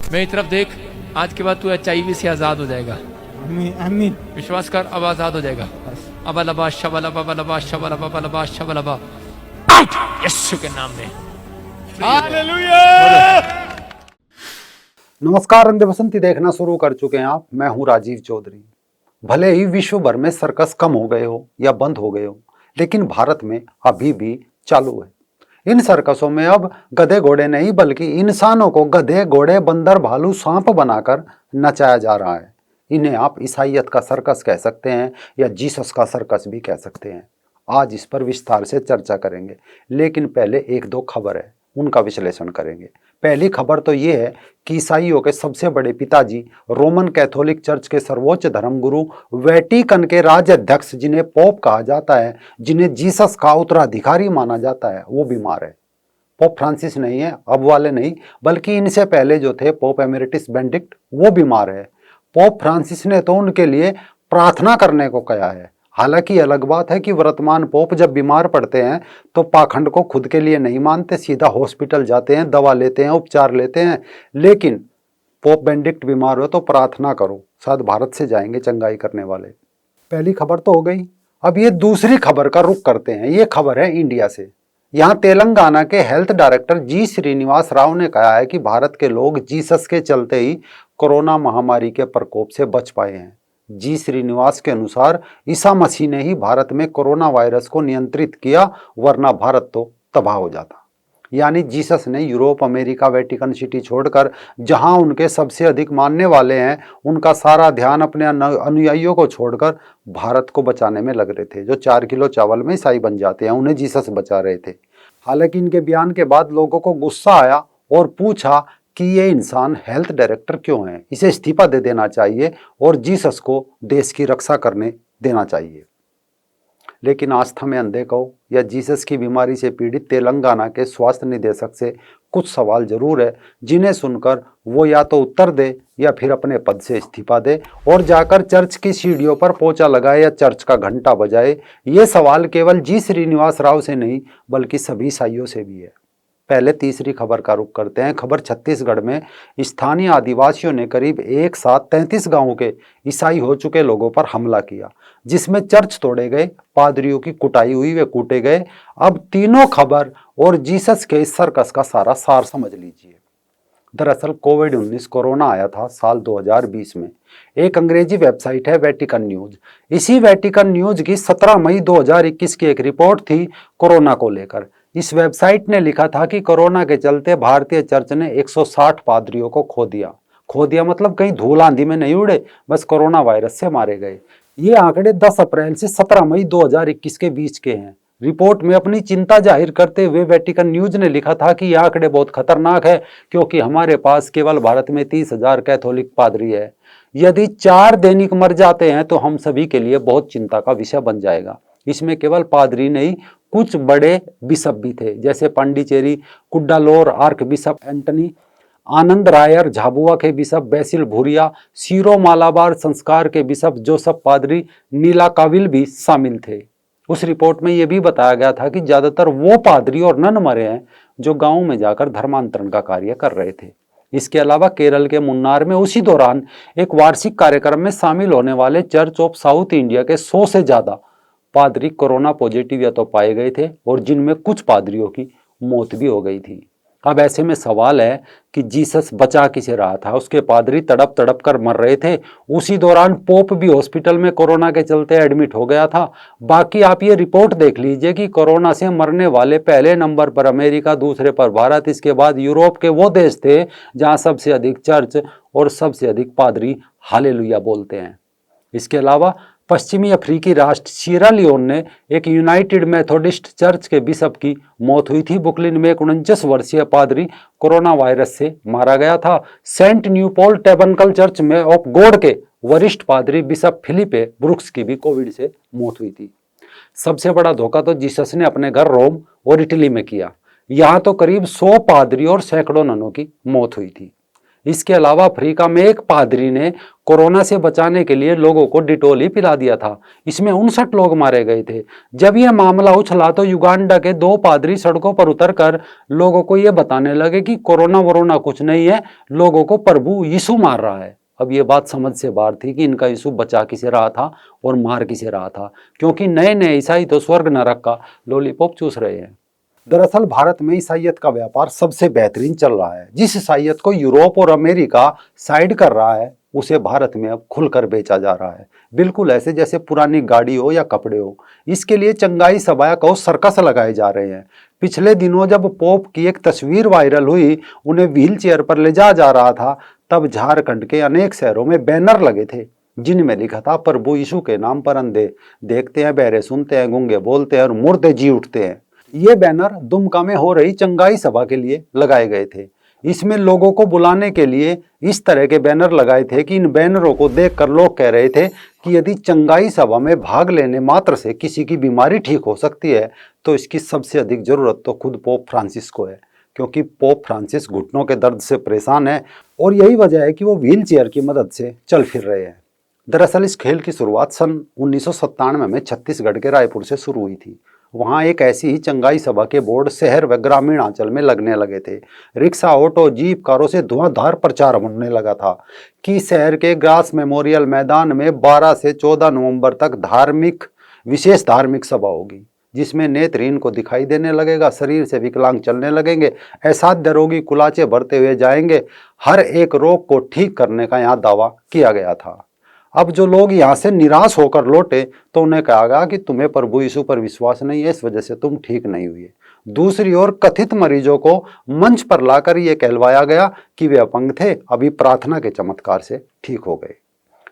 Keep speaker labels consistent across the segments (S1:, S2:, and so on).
S1: मेरी तरफ देख, आज के बाद तू HIV से आज़ाद हो जाएगा।
S2: आमीन।
S1: विश्वास कर, अब आज़ाद हो जाएगा। अबलबा शबलबा बलबा शबलबा बलबा शबलबा, यीशु के नाम में।
S2: हालेलुया।
S3: नमस्कार, अंधे बसंती देखना शुरू कर चुके हैं आप। मैं हूं राजीव चौधरी। भले ही विश्व भर में सर्कस कम हो गए हो या बंद हो गए हो, लेकिन भारत में अभी भी चालू है। इन सर्कसों में अब गधे घोड़े नहीं बल्कि इंसानों को गधे घोड़े बंदर भालू सांप बनाकर नचाया जा रहा है। इन्हें आप ईसाइयत का सर्कस कह सकते हैं या जीसस का सर्कस भी कह सकते हैं। आज इस पर विस्तार से चर्चा करेंगे, लेकिन पहले एक दो खबर है, उनका विश्लेषण करेंगे। पहली खबर तो ये है कि ईसाइयों के सबसे बड़े पिताजी, रोमन कैथोलिक चर्च के सर्वोच्च धर्मगुरु, वेटिकन के राज्याध्यक्ष जिन्हें पोप कहा जाता है, जिन्हें जीसस का उत्तराधिकारी माना जाता है, वो बीमार है। पोप फ्रांसिस नहीं है, अब वाले नहीं, बल्कि इनसे पहले जो थे पोप एमेरिटस बेनेडिक्ट, वो बीमार है। पोप फ्रांसिस ने तो उनके लिए प्रार्थना करने को कहा है। हालांकि अलग बात है कि वर्तमान पोप जब बीमार पड़ते हैं तो पाखंड को खुद के लिए नहीं मानते, सीधा हॉस्पिटल जाते हैं, दवा लेते हैं, उपचार लेते हैं। लेकिन पोप बेनेडिक्ट बीमार हो तो प्रार्थना करो, शायद भारत से जाएंगे चंगाई करने वाले। पहली खबर तो हो गई। अब ये दूसरी खबर का रुख करते हैं। ये खबर है इंडिया से। यहाँ तेलंगाना के हेल्थ डायरेक्टर जी श्रीनिवास राव ने कहा है कि भारत के लोग जीसस के चलते ही कोरोना महामारी के प्रकोप से बच पाए हैं। जी श्रीनिवास के अनुसार ईसा मसीह ने ही भारत में कोरोना वायरस को नियंत्रित किया, वरना भारत तो तबाह हो जाता। यानी जीसस ने यूरोप, अमेरिका, वेटिकन सिटी छोड़कर जहां उनके सबसे अधिक मानने वाले हैं, उनका सारा ध्यान अपने अनुयायियों को छोड़कर भारत को बचाने में लग रहे थे। जो 4 किलो चावल में ईसाई बन जाते हैं, उन्हें जीसस बचा रहे थे। हालांकि इनके बयान के बाद लोगों को गुस्सा आया और पूछा कि ये इंसान हेल्थ डायरेक्टर क्यों है, इसे इस्तीफा दे देना चाहिए और जीसस को देश की रक्षा करने देना चाहिए। लेकिन आस्था में अंधे कहो या जीसस की बीमारी से पीड़ित तेलंगाना के स्वास्थ्य निदेशक से कुछ सवाल जरूर है, जिन्हें सुनकर वो या तो उत्तर दे या फिर अपने पद से इस्तीफा दे और जाकर चर्च की सीढ़ियों पर पोछा लगाए या चर्च का घंटा बजाए। ये सवाल केवल जी श्रीनिवास राव से नहीं बल्कि सभी ईसाइयों से भी है। पहले तीसरी खबर का रुख करते हैं। खबर छत्तीसगढ़ में स्थानीय आदिवासियों ने करीब एक साथ 33 गांवों के ईसाई हो चुके लोगों पर हमला किया, जिसमें चर्च तोड़े गए, पादरियों की कुटाई हुई, वे कूटे गए। अब तीनों खबर और जीसस के इस सर्कस का सारा सार समझ लीजिए। दरअसल कोविड-19 कोरोना आया था साल 2020 में। एक अंग्रेजी वेबसाइट है वेटिकन न्यूज। इसी वेटिकन न्यूज की 17 मई 2021 की एक रिपोर्ट थी कोरोना को लेकर। इस वेबसाइट ने लिखा था कि कोरोना के चलते भारतीय चर्च ने 160 पादरियों को खो दिया मतलब कहीं धूल आंधी में नहीं उड़े, बस कोरोना वायरस से मारे गए। ये आंकड़े 10 अप्रैल से 17 मई 2021 के बीच के हैं। रिपोर्ट में अपनी चिंता जाहिर करते हुए वेटिकन न्यूज ने लिखा था कि ये आंकड़े बहुत खतरनाक है, क्योंकि हमारे पास केवल भारत में 30,000 कैथोलिक पादरी है। यदि 4 दैनिक मर जाते हैं तो हम सभी के लिए बहुत चिंता का विषय बन जाएगा। इसमें केवल पादरी नहीं, कुछ बड़े बिशप भी थे, जैसे पांडिचेरी कुड्डालोर आर्क बिशप एंटनी, आनंद रायर झाबुआ के बिशप बेसिल भूरिया, सीरो मालाबार संस्कार के बिशप जोसेफ पादरी नीलाकाविल भी शामिल थे। उस रिपोर्ट में यह भी बताया गया था कि ज्यादातर वो पादरी और नन मरे हैं जो गांव में जाकर धर्मांतरण का कार्य कर रहे थे। इसके अलावा केरल के मुन्नार में उसी दौरान एक वार्षिक कार्यक्रम में शामिल होने वाले चर्च ऑफ साउथ इंडिया के 100 से ज्यादा पादरी कोरोना पॉजिटिव या तो पाए गए थे और जिनमें कुछ पादरियों की मौत भी हो गई थी। अब ऐसे में सवाल है कि जीसस बचा किसे रहा था? उसके पादरी तड़प तड़प कर मर रहे थे। उसी दौरान पोप भी हॉस्पिटल में कोरोना के चलते एडमिट हो गया था। बाकी आप ये रिपोर्ट देख लीजिए कि कोरोना से मरने वाले पहले नंबर पर अमेरिका, दूसरे पर भारत, इसके बाद यूरोप के वो देश थे जहां सबसे अधिक चर्च और सबसे अधिक पादरी हालेलुया बोलते हैं। इसके अलावा पश्चिमी अफ्रीकी राष्ट्र सीरा लियोन ने एक यूनाइटेड मेथोडिस्ट चर्च के बिशप की मौत हुई थी। बुकलिन में एक 49 वर्षीय पादरी कोरोना वायरस से मारा गया था। सेंट न्यूपोल टेबनकल चर्च में ऑफ गॉड के वरिष्ठ पादरी बिशप फिलिपे ब्रुक्स की भी कोविड से मौत हुई थी। सबसे बड़ा धोखा तो जीसस ने अपने घर रोम और इटली में किया। यहाँ तो करीब 100 पादरी और सैकड़ों ननों की मौत हुई थी। इसके अलावा अफ्रीका में एक पादरी ने कोरोना से बचाने के लिए लोगों को डिटोल ही पिला दिया था। इसमें 59 लोग मारे गए थे। जब यह मामला उछला तो युगांडा के 2 पादरी सड़कों पर उतरकर लोगों को यह बताने लगे कि कोरोना वोरोना कुछ नहीं है, लोगों को प्रभु यीशु मार रहा है। अब ये बात समझ से बाहर थी कि इनका यीशु बचा किसे रहा था और मार किसे रहा था, क्योंकि नए नए ईसाई तो स्वर्ग नरक का लॉलीपॉप चूस रहे हैं। दरअसल भारत में ईसाइयत का व्यापार सबसे बेहतरीन चल रहा है। जिस ईसाइयत को यूरोप और अमेरिका साइड कर रहा है, उसे भारत में अब खुलकर बेचा जा रहा है, बिल्कुल ऐसे जैसे पुरानी गाड़ी हो या कपड़े हो। इसके लिए चंगाई सभाया को सर्कस लगाए जा रहे हैं। पिछले दिनों जब पोप की एक तस्वीर वायरल हुई, उन्हें व्हील चेयर पर ले जा रहा था, तब झारखंड के अनेक शहरों में बैनर लगे थे जिनमें लिखा था प्रभु यीशु के नाम पर अंधे देखते हैं, बहरे सुनते हैं, गूंगे बोलते हैं और मुर्दे जी उठते हैं। ये बैनर दुमका में हो रही चंगाई सभा के लिए लगाए गए थे। इसमें लोगों को बुलाने के लिए इस तरह के बैनर लगाए थे कि इन बैनरों को देखकर लोग कह रहे थे कि यदि चंगाई सभा में भाग लेने मात्र से किसी की बीमारी ठीक हो सकती है तो इसकी सबसे अधिक जरूरत तो खुद पोप फ्रांसिस को है, क्योंकि पोप फ्रांसिस घुटनों के दर्द से परेशान है और यही वजह है कि वो व्हील चेयर की मदद से चल फिर रहे हैं। दरअसल इस खेल की शुरुआत सन 1997 में छत्तीसगढ़ के रायपुर से शुरू हुई थी। वहाँ एक ऐसी ही चंगाई सभा के बोर्ड शहर व ग्रामीण अंचल में लगने लगे थे। रिक्शा, ऑटो, जीप, कारों से धुआंधार प्रचार होने लगा था कि शहर के ग्रास मेमोरियल मैदान में 12 से 14 नवंबर तक विशेष धार्मिक सभा होगी, जिसमें नेत्रहीन को दिखाई देने लगेगा, शरीर से विकलांग चलने लगेंगे, असाध्य रोगी कुलाचे भरते हुए जाएंगे। हर एक रोग को ठीक करने का यहाँ दावा किया गया था। अब जो लोग यहाँ से निराश होकर लौटे तो उन्हें कहा गया कि तुम्हें प्रभु यीशु पर विश्वास नहीं है, इस वजह से तुम ठीक नहीं हुए। दूसरी ओर कथित मरीजों को मंच पर लाकर यह कहलवाया गया कि वे अपंग थे, अभी प्रार्थना के चमत्कार से ठीक हो गए।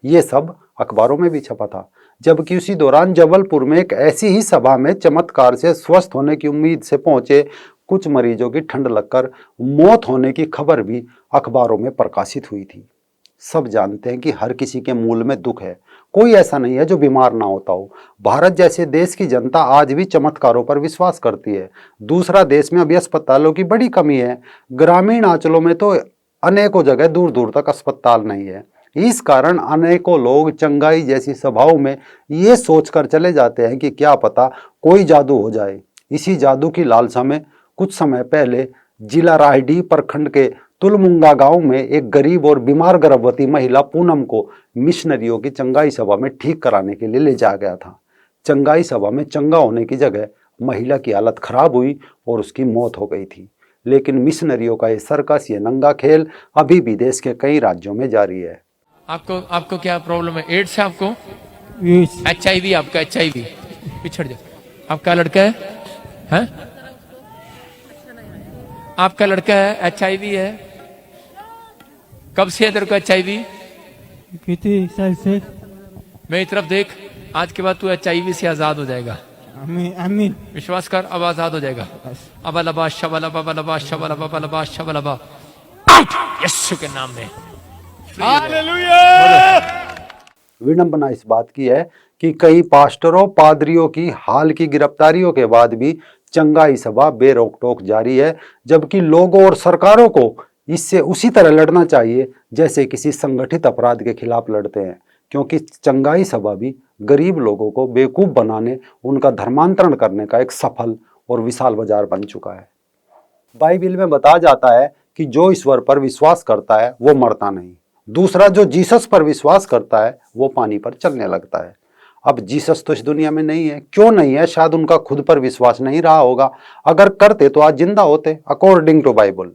S3: ये सब अखबारों में भी छपा था। जबकि उसी दौरान जबलपुर में एक ऐसी ही सभा में चमत्कार से स्वस्थ होने की उम्मीद से पहुंचे कुछ मरीजों की ठंड लगकर मौत होने की खबर भी अखबारों में प्रकाशित हुई थी। सब जानते हैं कि हर किसी के मूल में दुख है, कोई ऐसा नहीं है जो बीमार ना होता हो। भारत जैसे देश की जनता आज भी चमत्कारों पर विश्वास करती है। दूसरा देश में अभी अस्पतालों की बड़ी कमी है। ग्रामीण अंचलों में तो अनेकों जगह दूर दूर तक अस्पताल नहीं है। इस कारण अनेकों लोग चंगाई जैसी सभाओं में ये सोचकर चले जाते हैं कि क्या पता कोई जादू हो जाए। इसी जादू की लालसा में कुछ समय पहले जिला रायडीह प्रखंड के तुलमुंगा गांव में एक गरीब और बीमार गर्भवती महिला पूनम को मिशनरियों की चंगाई सभा में ठीक कराने के लिए ले जाया गया था। चंगाई सभा में चंगा होने की जगह महिला की हालत खराब हुई और उसकी मौत हो गई थी। लेकिन मिशनरियों का ये सर्कस, ये नंगा खेल अभी भी देश के कई राज्यों में जारी है।
S1: आपको क्या प्रॉब्लम है? एड्स है आपको?
S2: यस।
S1: HIV आपका? HIV पिछड़ जाओ। आपका लड़का है? हैं? आपका लड़का है? HIV है? कब से है तेरे को HIV?
S2: कितने साल से?
S1: मेरी तरफ देख, आज के बाद तू HIV से आजाद हो जाएगा।
S2: आमीन आमीन।
S1: विश्वास कर, अब आजाद हो जाएगा। अबलबा शबलबा बलबा शबलबा बलबा शबलबा, यीशु के नाम में।
S2: हालेलुया।
S3: विडंबना इस बात की है कि कई पास्टरों, पादरियों की हाल की गिरफ्तारियों के बाद भी चंगाई सभा बेरोक टोक जारी है, जबकि लोगों और सरकारों को इससे उसी तरह लड़ना चाहिए जैसे किसी संगठित अपराध के खिलाफ लड़ते हैं, क्योंकि चंगाई सभा भी गरीब लोगों को बेवकूफ बनाने, उनका धर्मांतरण करने का एक सफल और विशाल बाजार बन चुका है। बाइबिल में बताया जाता है कि जो ईश्वर पर विश्वास करता है वो मरता नहीं। दूसरा, जो जीसस पर विश्वास करता है वो पानी पर चलने लगता है। अब जीसस तो इस दुनिया में नहीं है। क्यों नहीं है? शायद उनका खुद पर विश्वास नहीं रहा होगा। अगर करते तो आज जिंदा होते, अकॉर्डिंग टू बाइबल।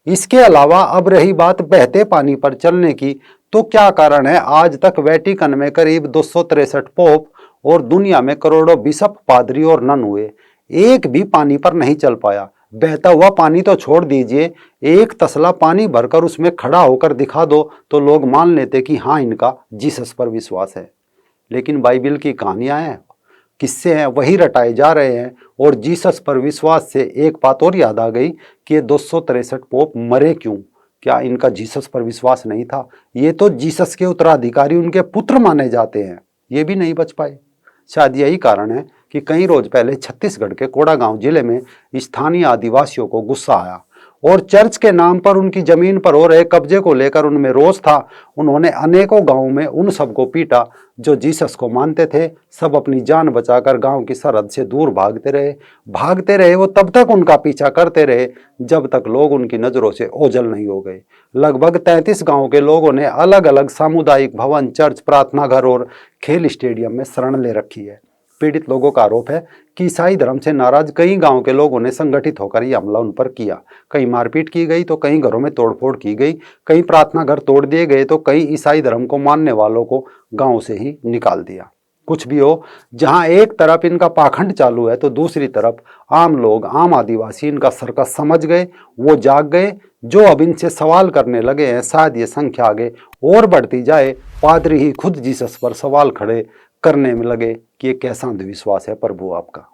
S3: इसके अलावा अब रही बात बहते पानी पर चलने की, तो क्या कारण है आज तक वेटिकन में करीब 263 पोप और दुनिया में करोड़ों बिशप, पादरी और नन हुए, एक भी पानी पर नहीं चल पाया। बहता हुआ पानी तो छोड़ दीजिए, एक तसला पानी भरकर उसमें खड़ा होकर दिखा दो तो लोग मान लेते कि हाँ, इनका जीसस पर विश्वास है। लेकिन बाइबिल की कहानियां हैं, किस्से हैं, वही रटाए जा रहे हैं। और जीसस पर विश्वास से एक बात और याद आ गई कि ये 263 पोप मरे क्यों? क्या इनका जीसस पर विश्वास नहीं था? ये तो जीसस के उत्तराधिकारी, उनके पुत्र माने जाते हैं, ये भी नहीं बच पाए। शायद यही कारण है कि कई रोज पहले छत्तीसगढ़ के कोड़ागांव जिले में स्थानीय आदिवासियों को गुस्सा आया। और चर्च के नाम पर उनकी जमीन पर हो रहे कब्जे को लेकर उनमें रोष था। उन्होंने अनेकों गांवों में उन सबको पीटा जो जीसस को मानते थे। सब अपनी जान बचाकर गांव की सरहद से दूर भागते रहे। वो तब तक उनका पीछा करते रहे जब तक लोग उनकी नजरों से ओझल नहीं हो गए। लगभग 33 गांवों के लोगों ने अलग अलग सामुदायिक भवन, चर्च, प्रार्थना घर और खेल स्टेडियम में शरण ले रखी है। पीड़ित लोगों का आरोप है कि ईसाई धर्म से नाराज कई गांव के लोगों ने संगठित होकर यह हमला उन पर किया। कहीं मारपीट की गई तो कहीं घरों में तोड़फोड़ की गई, कहीं प्रार्थना घर तोड़ दिए गए तो कहीं ईसाई धर्म को मानने वालों को गांव से ही निकाल दिया। कुछ भी हो, जहां एक तरफ इनका पाखंड चालू है तो दूसरी तरफ आम लोग, आम आदिवासी इनका सर्कस समझ गए, वो जाग गए। जो अब इनसे सवाल करने लगे हैं, शायद ये संख्या आगे और बढ़ती जाए। पादरी ही खुद जीसस पर सवाल खड़े करने में लगे कि ये कैसा अंधविश्वास है प्रभु आपका।